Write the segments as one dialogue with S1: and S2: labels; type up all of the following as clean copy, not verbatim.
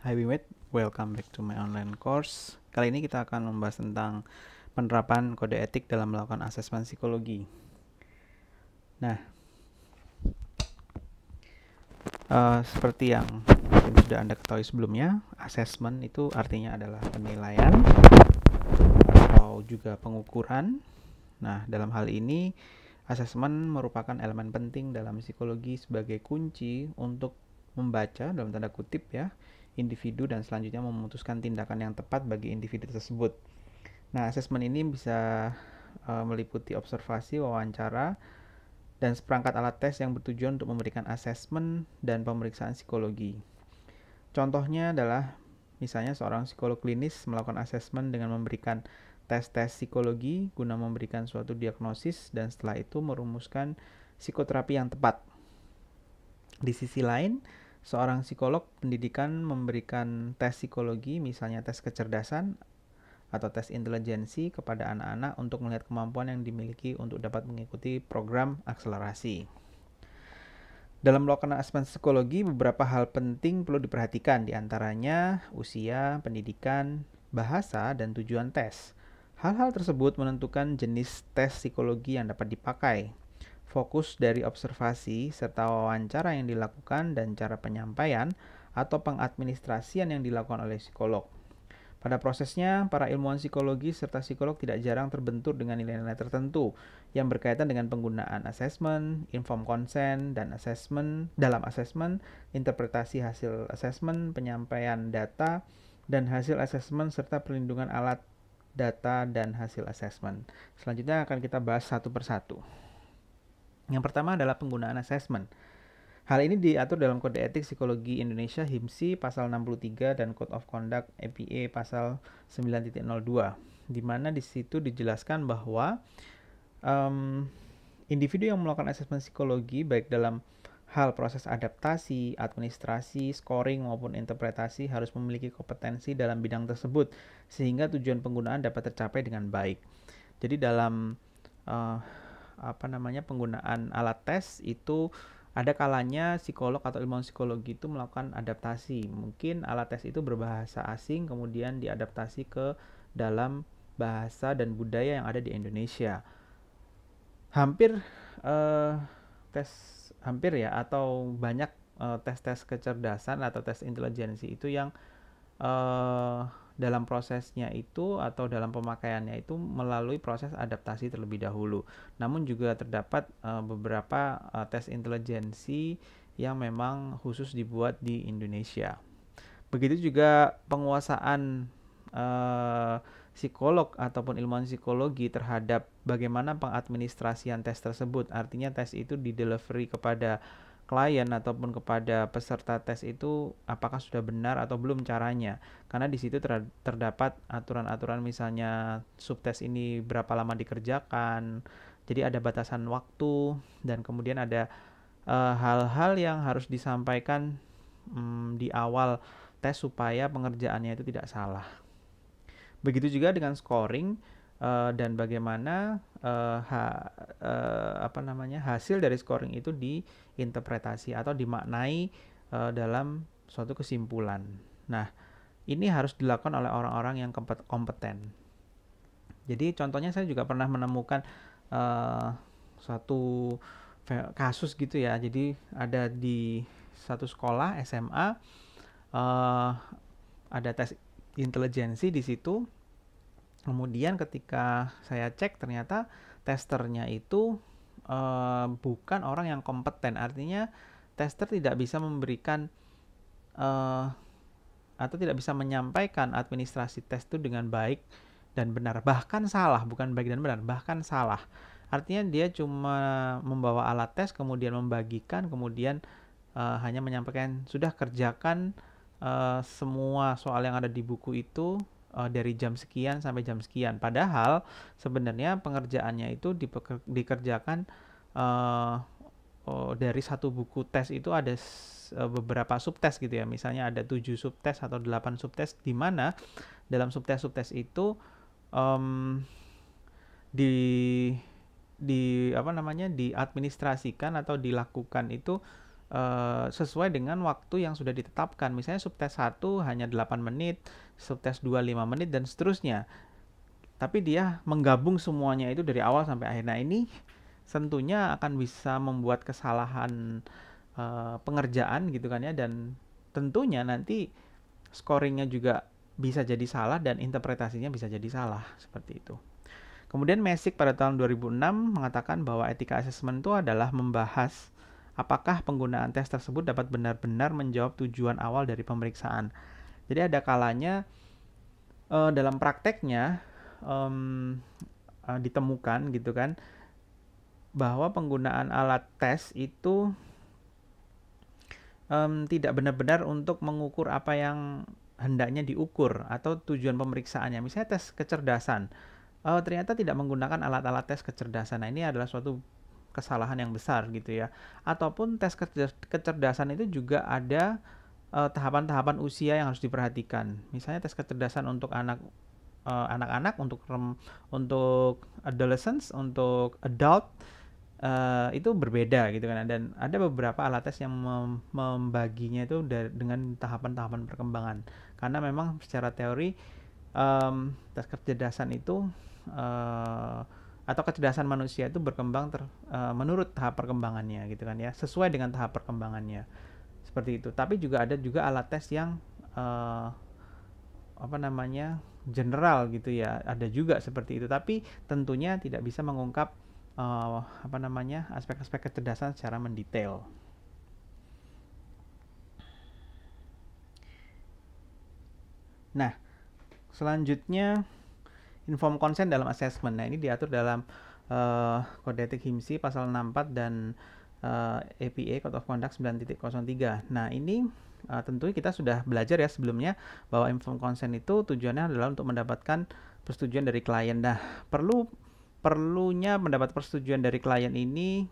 S1: Hi Wiwit, welcome back to my online course. Kali ini kita akan membahas tentang penerapan kode etik dalam melakukan asesmen psikologi. Nah, seperti yang sudah Anda ketahui sebelumnya, asesmen itu artinya adalah penilaian atau juga pengukuran. Nah, dalam hal ini, asesmen merupakan elemen penting dalam psikologi sebagai kunci untuk membaca, dalam tanda kutip ya, individu dan selanjutnya memutuskan tindakan yang tepat bagi individu tersebut. Nah, asesmen ini bisa meliputi observasi, wawancara, dan seperangkat alat tes yang bertujuan untuk memberikan asesmen dan pemeriksaan psikologi. Contohnya adalah misalnya seorang psikolog klinis melakukan asesmen dengan memberikan tes-tes psikologi guna memberikan suatu diagnosis dan setelah itu merumuskan psikoterapi yang tepat. Di sisi lain, seorang psikolog pendidikan memberikan tes psikologi, misalnya tes kecerdasan atau tes intelijensi kepada anak-anak untuk melihat kemampuan yang dimiliki untuk dapat mengikuti program akselerasi. Dalam melakukan asesmen psikologi, beberapa hal penting perlu diperhatikan, diantaranya usia, pendidikan, bahasa, dan tujuan tes. Hal-hal tersebut menentukan jenis tes psikologi yang dapat dipakai, fokus dari observasi serta wawancara yang dilakukan dan cara penyampaian atau pengadministrasian yang dilakukan oleh psikolog. Pada prosesnya, para ilmuwan psikologi serta psikolog tidak jarang terbentur dengan nilai-nilai tertentu yang berkaitan dengan penggunaan asesmen, informed consent, dan asesmen dalam asesmen, interpretasi hasil asesmen, penyampaian data, dan hasil asesmen serta perlindungan alat data dan hasil asesmen. Selanjutnya akan kita bahas satu persatu. Yang pertama adalah penggunaan asesmen. Hal ini diatur dalam Kode Etik Psikologi Indonesia HIMSI pasal 63 dan Code of Conduct APA pasal 9.02, di mana di situ dijelaskan bahwa individu yang melakukan asesmen psikologi baik dalam hal proses adaptasi, administrasi, scoring maupun interpretasi harus memiliki kompetensi dalam bidang tersebut sehingga tujuan penggunaan dapat tercapai dengan baik. Jadi dalam penggunaan alat tes itu ada kalanya psikolog atau ilmuwan psikologi itu melakukan adaptasi. Mungkin alat tes itu berbahasa asing kemudian diadaptasi ke dalam bahasa dan budaya yang ada di Indonesia. Hampir atau banyak tes-tes kecerdasan atau tes intelijensi itu yang dalam prosesnya itu atau dalam pemakaiannya itu melalui proses adaptasi terlebih dahulu. Namun juga terdapat beberapa tes intelijensi yang memang khusus dibuat di Indonesia. Begitu juga penguasaan psikolog ataupun ilmuwan psikologi terhadap bagaimana pengadministrasian tes tersebut. Artinya tes itu didelivery kepada klien ataupun kepada peserta tes itu apakah sudah benar atau belum caranya, karena di situ terdapat aturan-aturan misalnya subtes ini berapa lama dikerjakan, jadi ada batasan waktu dan kemudian ada hal-hal yang harus disampaikan di awal tes supaya pengerjaannya itu tidak salah. Begitu juga dengan scoring dan bagaimana hasil dari scoring itu diinterpretasi atau dimaknai dalam suatu kesimpulan. Nah, ini harus dilakukan oleh orang-orang yang kompeten. Jadi contohnya saya juga pernah menemukan suatu kasus gitu ya. Jadi ada di satu sekolah SMA ada tes intelijensi di situ. Kemudian ketika saya cek ternyata testernya itu bukan orang yang kompeten. Artinya tester tidak bisa memberikan atau tidak bisa menyampaikan administrasi tes itu dengan baik dan benar. Bahkan salah, bukan baik dan benar, bahkan salah. Artinya dia cuma membawa alat tes, kemudian membagikan, kemudian hanya menyampaikan, sudah kerjakan semua soal yang ada di buku itu dari jam sekian sampai jam sekian. Padahal sebenarnya pengerjaannya itu dikerjakan dari satu buku tes itu ada beberapa subtes gitu ya. Misalnya ada 7 subtes atau 8 subtes, di mana dalam subtes itu diadministrasikan atau dilakukan itu sesuai dengan waktu yang sudah ditetapkan. Misalnya subtes 1 hanya 8 menit, subtes 2 5 menit, dan seterusnya. Tapi dia menggabung semuanya itu dari awal sampai akhir. Nah, ini tentunya akan bisa membuat kesalahan pengerjaan gitu kan ya, dan tentunya nanti scoringnya juga bisa jadi salah dan interpretasinya bisa jadi salah, seperti itu. Kemudian Mesick pada tahun 2006 mengatakan bahwa etika asesmen itu adalah membahas apakah penggunaan tes tersebut dapat benar-benar menjawab tujuan awal dari pemeriksaan. Jadi ada kalanya dalam prakteknya ditemukan gitu kan, bahwa penggunaan alat tes itu tidak benar-benar untuk mengukur apa yang hendaknya diukur atau tujuan pemeriksaannya. Misalnya tes kecerdasan, ternyata tidak menggunakan alat-alat tes kecerdasan. Nah, ini adalah suatu kesalahan yang besar gitu ya. Ataupun tes kecerdasan itu juga ada tahapan-tahapan usia yang harus diperhatikan. Misalnya tes kecerdasan untuk anak-anak, untuk adolescents, untuk adult, itu berbeda gitu kan. Dan ada beberapa alat tes yang membaginya itu dengan tahapan-tahapan perkembangan. Karena memang secara teori tes kecerdasan itu atau kecerdasan manusia itu berkembang menurut tahap perkembangannya gitu kan ya, sesuai dengan tahap perkembangannya, seperti itu. Tapi juga ada alat tes yang general gitu ya, ada juga seperti itu. Tapi tentunya tidak bisa mengungkap aspek-aspek kecerdasan secara mendetail. Nah, selanjutnya informed consent dalam assessment. Nah, ini diatur dalam Kode Etik HIMSI pasal 64 dan APA Code of Conduct 9.03. Nah, ini tentu kita sudah belajar ya sebelumnya bahwa informed consent itu tujuannya adalah untuk mendapatkan persetujuan dari klien. Nah, perlunya mendapat persetujuan dari klien ini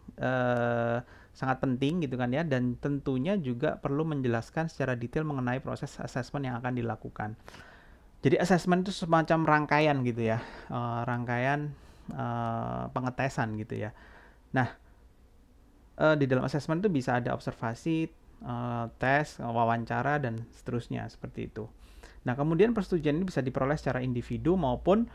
S1: sangat penting gitu kan ya, dan tentunya juga perlu menjelaskan secara detail mengenai proses assessment yang akan dilakukan. Jadi assessment itu semacam rangkaian gitu ya, rangkaian pengetesan gitu ya. Nah, di dalam assessment itu bisa ada observasi, tes, wawancara, dan seterusnya seperti itu. Nah, kemudian persetujuan ini bisa diperoleh secara individu maupun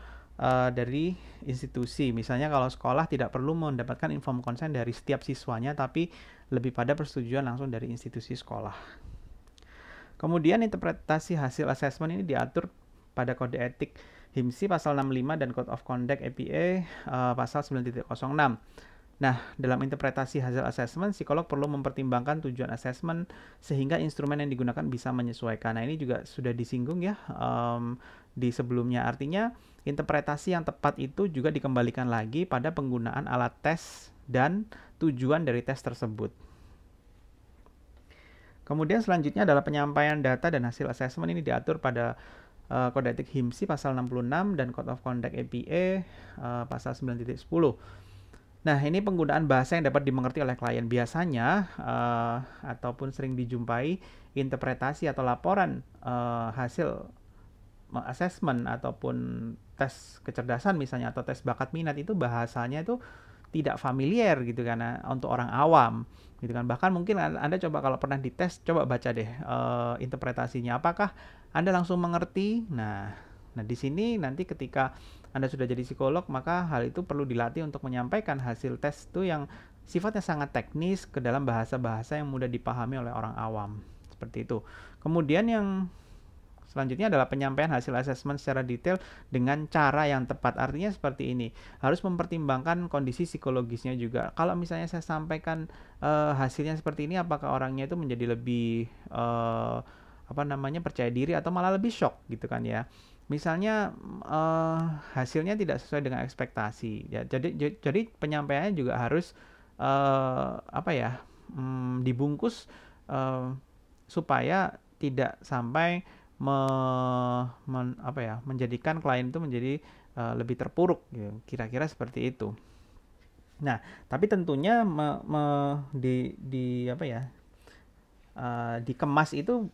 S1: dari institusi. Misalnya kalau sekolah tidak perlu mendapatkan informed consent dari setiap siswanya, tapi lebih pada persetujuan langsung dari institusi sekolah. Kemudian interpretasi hasil assessment ini diatur pada Kode Etik HIMSI pasal 65 dan Code of Conduct APA pasal 9.06. Nah, dalam interpretasi hasil assessment, psikolog perlu mempertimbangkan tujuan assessment sehingga instrumen yang digunakan bisa menyesuaikan. Nah, ini juga sudah disinggung ya di sebelumnya. Artinya, interpretasi yang tepat itu juga dikembalikan lagi pada penggunaan alat tes dan tujuan dari tes tersebut. Kemudian selanjutnya adalah penyampaian data dan hasil assessment. Ini diatur pada Kode Etik HIMSI pasal 66 dan Code of Conduct APA pasal 9.10. Nah, ini penggunaan bahasa yang dapat dimengerti oleh klien. Biasanya ataupun sering dijumpai interpretasi atau laporan hasil assessment ataupun tes kecerdasan misalnya atau tes bakat minat itu bahasanya itu tidak familiar gitu karena untuk orang awam gitu kan. Bahkan mungkin Anda coba kalau pernah dites, coba baca deh interpretasinya, apakah Anda langsung mengerti. Nah di sini nanti ketika Anda sudah jadi psikolog, maka hal itu perlu dilatih untuk menyampaikan hasil tes itu yang sifatnya sangat teknis ke dalam bahasa-bahasa yang mudah dipahami oleh orang awam, seperti itu. Kemudian yang selanjutnya adalah penyampaian hasil asesmen secara detail dengan cara yang tepat. Artinya seperti ini, harus mempertimbangkan kondisi psikologisnya juga. Kalau misalnya saya sampaikan hasilnya seperti ini, apakah orangnya itu menjadi lebih percaya diri atau malah lebih shock gitu kan ya. Misalnya hasilnya tidak sesuai dengan ekspektasi. Ya, jadi penyampaiannya juga harus dibungkus supaya tidak sampai menjadikan klien itu menjadi lebih terpuruk gitu. Kira-kira seperti itu. Nah, tapi tentunya dikemas itu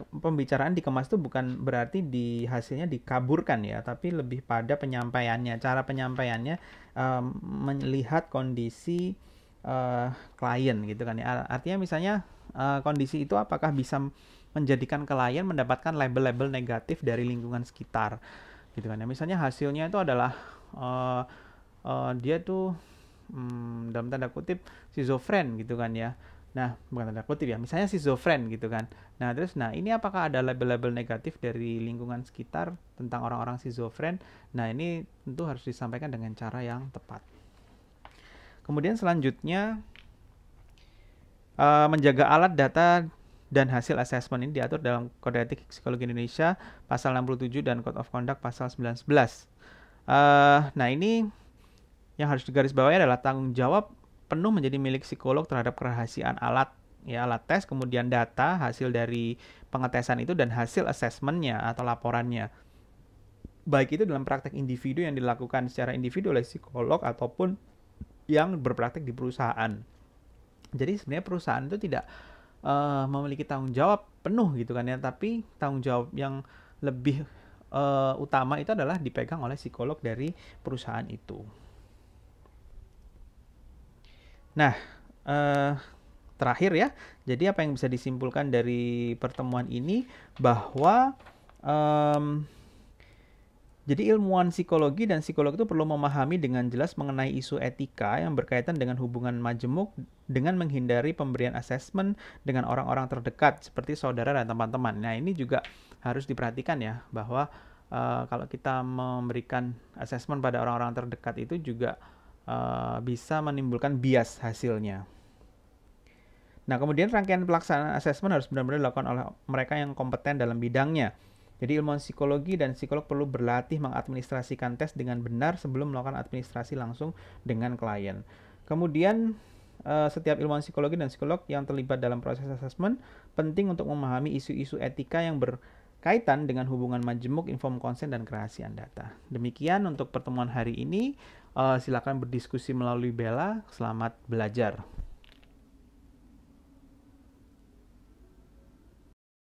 S1: pembicaraan dikemas itu bukan berarti di hasilnya dikaburkan ya, tapi lebih pada penyampaiannya. Cara penyampaiannya melihat kondisi klien gitu kan ya. Artinya misalnya kondisi itu apakah bisa menjadikan klien mendapatkan label-label negatif dari lingkungan sekitar gitu kan ya. Misalnya hasilnya itu adalah dia tuh dalam tanda kutip schizofren gitu kan ya. Nah, bukan tanda kutip ya, misalnya schizofren gitu kan. Nah, terus ini apakah ada label-label negatif dari lingkungan sekitar tentang orang-orang schizofren? Nah, ini tentu harus disampaikan dengan cara yang tepat. Kemudian selanjutnya menjaga alat data dan hasil asesmen ini diatur dalam Kode Etik Psikologi Indonesia pasal 67 dan Code of Conduct pasal 19. Nah, ini yang harus digarisbawahi adalah tanggung jawab penuh menjadi milik psikolog terhadap kerahasiaan alat tes, kemudian data hasil dari pengetesan itu dan hasil asesmennya atau laporannya. Baik itu dalam praktek individu yang dilakukan secara individu oleh psikolog ataupun yang berpraktek di perusahaan. Jadi sebenarnya perusahaan itu tidak memiliki tanggung jawab penuh gitu kan ya, tapi tanggung jawab yang lebih utama itu adalah dipegang oleh psikolog dari perusahaan itu. Nah, terakhir ya, jadi apa yang bisa disimpulkan dari pertemuan ini bahwa jadi ilmuwan psikologi dan psikolog itu perlu memahami dengan jelas mengenai isu etika yang berkaitan dengan hubungan majemuk dengan menghindari pemberian asesmen dengan orang-orang terdekat seperti saudara dan teman-teman. Nah, ini juga harus diperhatikan ya, bahwa kalau kita memberikan asesmen pada orang-orang terdekat itu juga bisa menimbulkan bias hasilnya. Nah, kemudian rangkaian pelaksanaan asesmen harus benar-benar dilakukan oleh mereka yang kompeten dalam bidangnya. Jadi ilmuwan psikologi dan psikolog perlu berlatih mengadministrasikan tes dengan benar sebelum melakukan administrasi langsung dengan klien. Kemudian setiap ilmuwan psikologi dan psikolog yang terlibat dalam proses asesmen penting untuk memahami isu-isu etika yang berkaitan dengan hubungan majemuk, informed consent, dan kerahasiaan data. Demikian untuk pertemuan hari ini. Silakan berdiskusi melalui Bella. Selamat belajar.